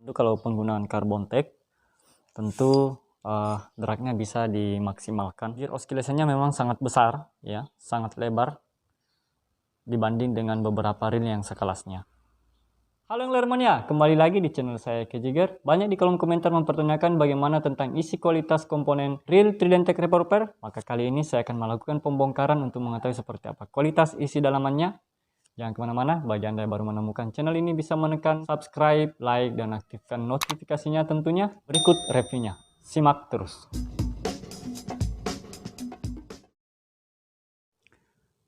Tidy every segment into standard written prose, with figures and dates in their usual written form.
Itu kalau penggunaan carbon tag tentu dragnya bisa dimaksimalkan. Oscillation-nya memang sangat besar ya, sangat lebar dibanding dengan beberapa reel yang sekelasnya. Halo Lermania, kembali lagi di channel saya Kejiger. Banyak di kolom komentar mempertanyakan bagaimana tentang isi kualitas komponen reel Trident Tech Revolver. Maka kali ini saya akan melakukan pembongkaran untuk mengetahui seperti apa kualitas isi dalamannya. Jangan kemana-mana, bagi Anda yang baru menemukan channel ini bisa menekan subscribe, like, dan aktifkan notifikasinya tentunya. Berikut reviewnya, simak terus.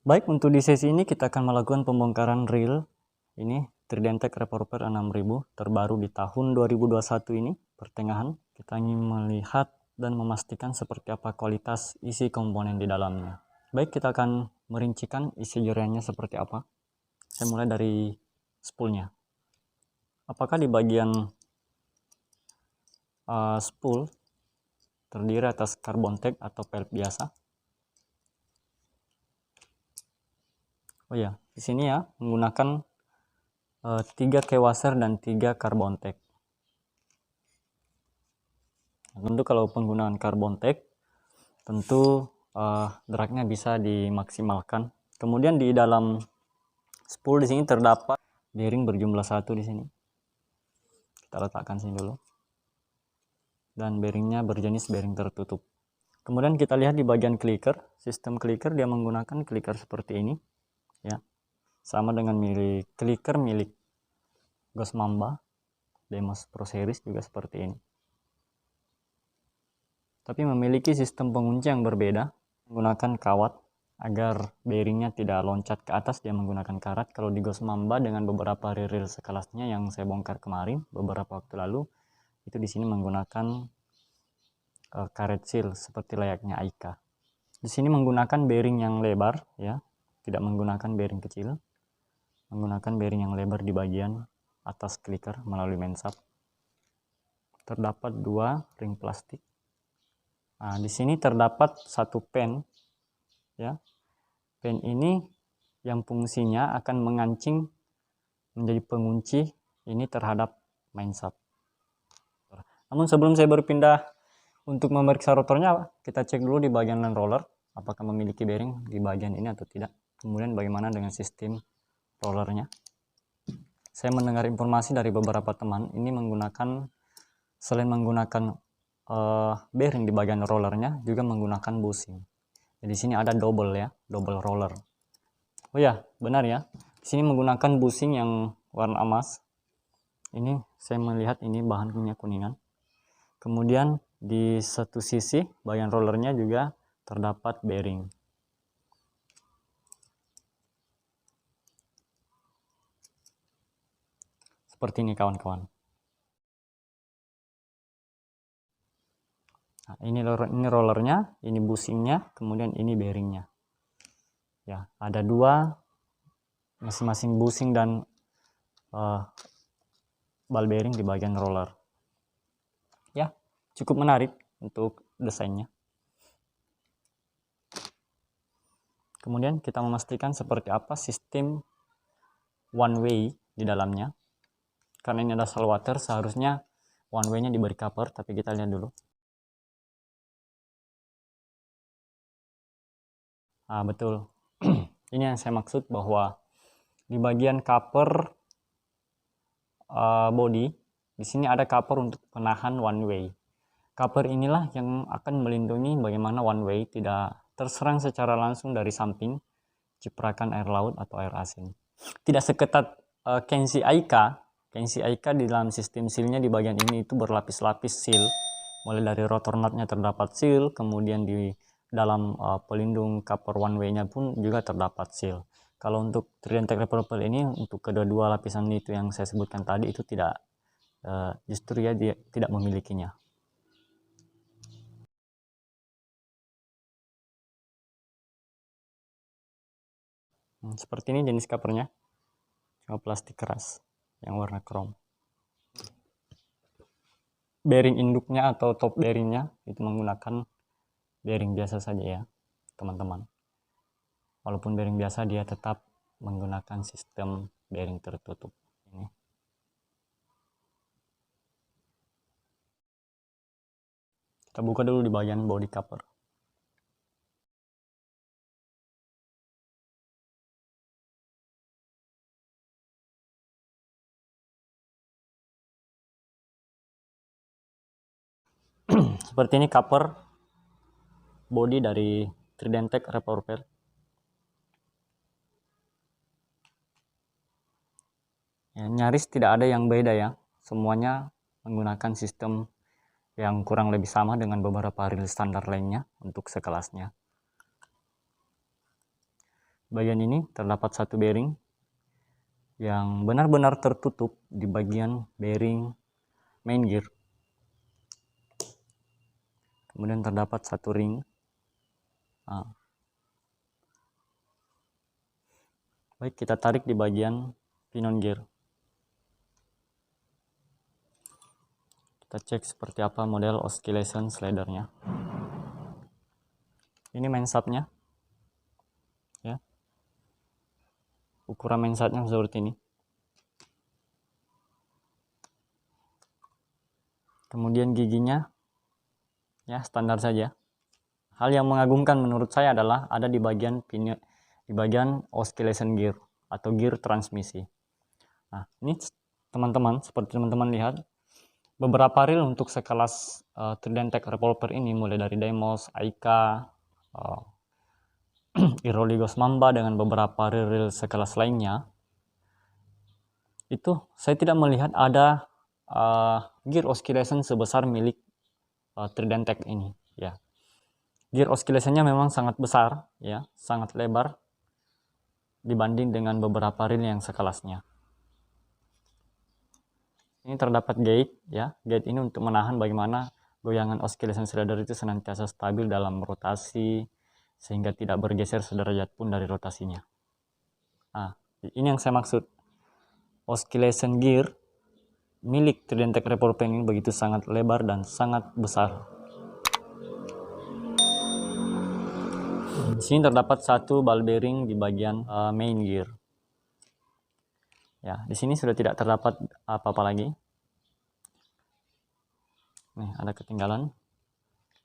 Baik, untuk di sesi ini kita akan melakukan pembongkaran reel ini Trident Tech Revolver 6000 terbaru di tahun 2021 ini pertengahan. Kita ingin melihat dan memastikan seperti apa kualitas isi komponen di dalamnya. Baik, kita akan merincikan isi jeriannya seperti apa. Saya mulai dari spoolnya. Apakah di bagian spool terdiri atas carbon tag atau pellet biasa? Oh ya, di sini ya menggunakan 3 K-washer dan 3 carbon tag. Tentu kalau penggunaan carbon tag tentu dragnya bisa dimaksimalkan. Kemudian di dalam spool di sini terdapat bearing berjumlah 1 di sini. Kita letakkan sini dulu. Dan bearingnya berjenis bearing tertutup. Kemudian kita lihat di bagian clicker, sistem clicker dia menggunakan clicker seperti ini ya. Sama dengan clicker milik Ghost Mamba Deimos Pro Series juga seperti ini. Tapi memiliki sistem pengunci yang berbeda, menggunakan kawat agar bearingnya tidak loncat ke atas, dia menggunakan karat. Kalau di Ghost Mamba dengan beberapa reel sekelasnya yang saya bongkar kemarin beberapa waktu lalu, itu di sini menggunakan karet seal seperti layaknya Aika. Di sini menggunakan bearing yang lebar ya, tidak menggunakan bearing kecil. Menggunakan bearing yang lebar di bagian atas clicker melalui main shaft. Terdapat 2 ring plastik. Nah, di sini terdapat 1 pen ya. Pen ini yang fungsinya akan mengancing menjadi pengunci ini terhadap main shaft. Namun sebelum saya berpindah untuk memeriksa rotornya, kita cek dulu di bagian land roller apakah memiliki bearing di bagian ini atau tidak. Kemudian bagaimana dengan sistem rollernya. Saya mendengar informasi dari beberapa teman ini menggunakan, selain menggunakan bearing di bagian rollernya, juga menggunakan bushing. Jadi di sini ada double ya, double roller. Oh ya, benar ya. Di sini menggunakan bushing yang warna emas. Ini saya melihat ini bahannya kuningan. Kemudian di satu sisi bagian rollernya juga terdapat bearing. Seperti ini kawan-kawan. Nah, ini rollernya, ini bushingnya, kemudian ini bearingnya. Ya, ada 2 masing-masing bushing dan ball bearing di bagian roller. Ya, cukup menarik untuk desainnya. Kemudian kita memastikan seperti apa sistem one way di dalamnya. Karena ini ada saltwater, seharusnya one way-nya diberi cover, tapi kita lihat dulu. Ah, betul. Ini yang saya maksud, bahwa di bagian cover body, di sini ada cover untuk penahan one way. Cover inilah yang akan melindungi bagaimana one way tidak terserang secara langsung dari samping ciprakan air laut atau air asin. Tidak seketat Kenshi Aika. Kenshi Aika di dalam sistem sealnya di bagian ini itu berlapis-lapis seal. Mulai dari rotor nutnya terdapat seal, kemudian di dalam pelindung cover one way-nya pun juga terdapat seal. Kalau untuk Trident Tech Revolver ini, untuk kedua-dua lapisan itu yang saya sebutkan tadi itu tidak, justru ya dia tidak memilikinya. Seperti ini jenis covernya, cuma plastik keras yang warna chrome. Bearing induknya atau top bearingnya itu menggunakan bearing biasa saja ya teman-teman. Walaupun bearing biasa, dia tetap menggunakan sistem bearing tertutup ini. Kita buka dulu di bagian body cover. Seperti ini cover body dari Tridentec Revolver. Ya, nyaris tidak ada yang beda ya. Semuanya menggunakan sistem yang kurang lebih sama dengan beberapa reel standar lainnya untuk sekelasnya. Bagian ini terdapat satu bearing yang benar-benar tertutup di bagian bearing main gear. Kemudian terdapat satu ring. Baik, kita tarik di bagian pinion gear. Kita cek seperti apa model oscillation slidernya. Ini main subnya. Ya. Ukuran main subnya seperti ini. Kemudian giginya ya standar saja. Hal yang mengagumkan menurut saya adalah ada di bagian oscillation gear atau gear transmisi. Nah, ini teman-teman, seperti teman-teman lihat, beberapa reel untuk sekelas Tridentec Revolver ini, mulai dari Deimos, Aika, Iroligos Mamba dengan beberapa reel sekelas lainnya, itu saya tidak melihat ada gear oscillation sebesar milik Tridentec ini ya. Gear oscillation-nya memang sangat besar ya, sangat lebar dibanding dengan beberapa reel yang sekelasnya. Ini terdapat gate ya. Gate ini untuk menahan bagaimana goyangan oscillation slider itu senantiasa stabil dalam rotasi sehingga tidak bergeser sederajat pun dari rotasinya. Nah, ini yang saya maksud. Oscillation gear milik Tridentec Revolver ini begitu sangat lebar dan sangat besar. Di sini terdapat satu ball bearing di bagian main gear. Ya, di sini sudah tidak terdapat apa-apa lagi. Nih, ada ketinggalan,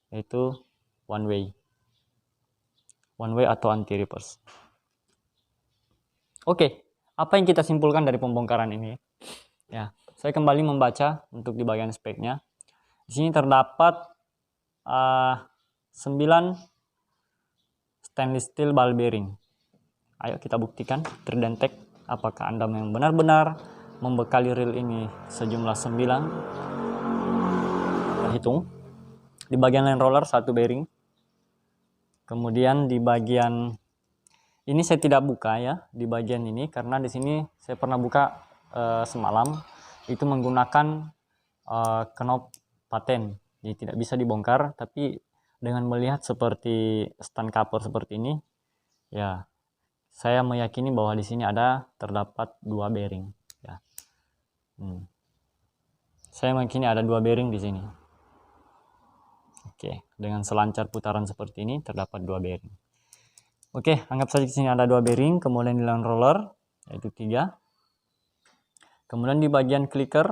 yaitu one way atau anti reverse. Oke, apa yang kita simpulkan dari pembongkaran ini? Ya, saya kembali membaca untuk di bagian speknya. Di sini terdapat 9 stainless steel ball bearing. Ayo kita buktikan Tridentec apakah Anda yang benar-benar membekali reel ini sejumlah 9. Kita hitung. Di bagian line roller satu bearing. Kemudian di bagian ini saya tidak buka ya, di bagian ini karena di sini saya pernah buka semalam, itu menggunakan knop paten. Jadi tidak bisa dibongkar, tapi dengan melihat seperti stand cover seperti ini, ya saya meyakini bahwa di sini terdapat 2 bearing. Ya. Saya meyakini ada 2 bearing di sini. Oke, dengan selancar putaran seperti ini terdapat 2 bearing. Oke, anggap saja di sini ada 2 bearing, kemudian di line roller yaitu 3. Kemudian di bagian clicker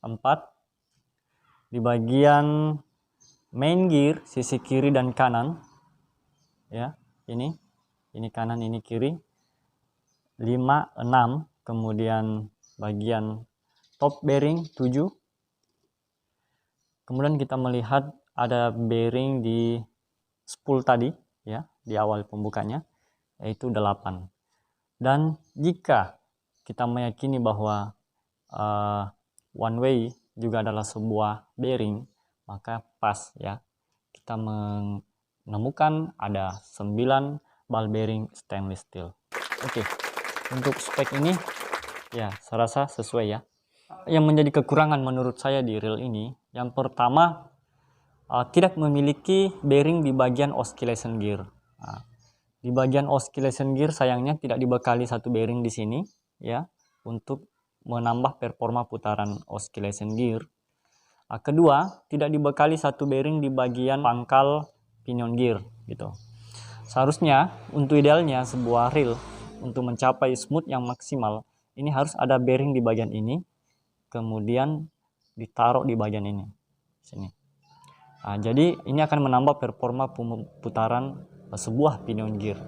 4. Di bagian main gear sisi kiri dan kanan ya, ini kanan, ini kiri, 5, 6. Kemudian bagian top bearing 7. Kemudian kita melihat ada bearing di spool tadi ya, di awal pembukanya, yaitu 8. Dan jika kita meyakini bahwa one way juga adalah sebuah bearing, maka pas ya, kita menemukan ada 9 ball bearing stainless steel. Oke, untuk spek ini ya saya rasa sesuai ya. Yang menjadi kekurangan menurut saya di reel ini, yang pertama tidak memiliki bearing di bagian oscillation gear. Nah, di bagian oscillation gear sayangnya tidak dibekali satu bearing di sini ya, untuk menambah performa putaran oscillation gear. Kedua, tidak dibekali satu bearing di bagian pangkal pinion gear gitu. Seharusnya untuk idealnya sebuah reel untuk mencapai smooth yang maksimal, ini harus ada bearing di bagian ini, kemudian ditaruh di bagian ini sini. Jadi ini akan menambah performa putaran sebuah pinion gear.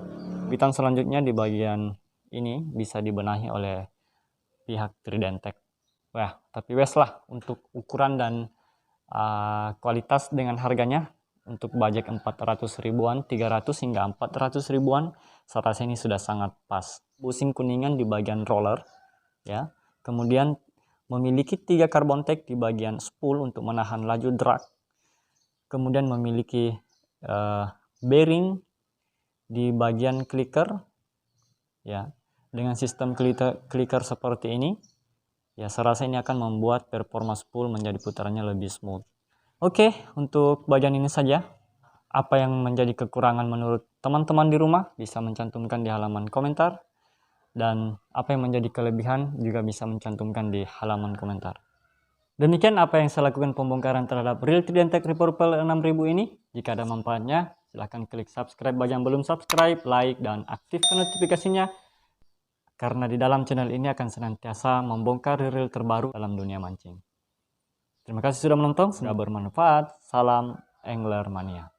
Bintang selanjutnya di bagian ini bisa dibenahi oleh pihak Tridentech. Wah, tapi wes lah untuk ukuran dan kualitas dengan harganya untuk budget 400 ribuan, 300 hingga 400 ribuan, saya rasa ini sudah sangat pas. Busing kuningan di bagian roller, ya. Kemudian memiliki 3 carbon tag di bagian spool untuk menahan laju drag. Kemudian memiliki bearing di bagian clicker, ya. Dengan sistem clicker seperti ini, ya saya rasa ini akan membuat performa spool menjadi putarannya lebih smooth. Oke, untuk bagian ini saja. Apa yang menjadi kekurangan menurut teman-teman di rumah bisa mencantumkan di halaman komentar. Dan apa yang menjadi kelebihan juga bisa mencantumkan di halaman komentar. Demikian apa yang saya lakukan pembongkaran terhadap Real Tridentech Repurple 6000 ini. Jika ada manfaatnya, silahkan klik subscribe bagi yang belum subscribe, like, dan aktifkan notifikasinya. Karena di dalam channel ini akan senantiasa membongkar reel terbaru dalam dunia mancing. Terima kasih sudah menonton, semoga bermanfaat. Salam Angler Mania.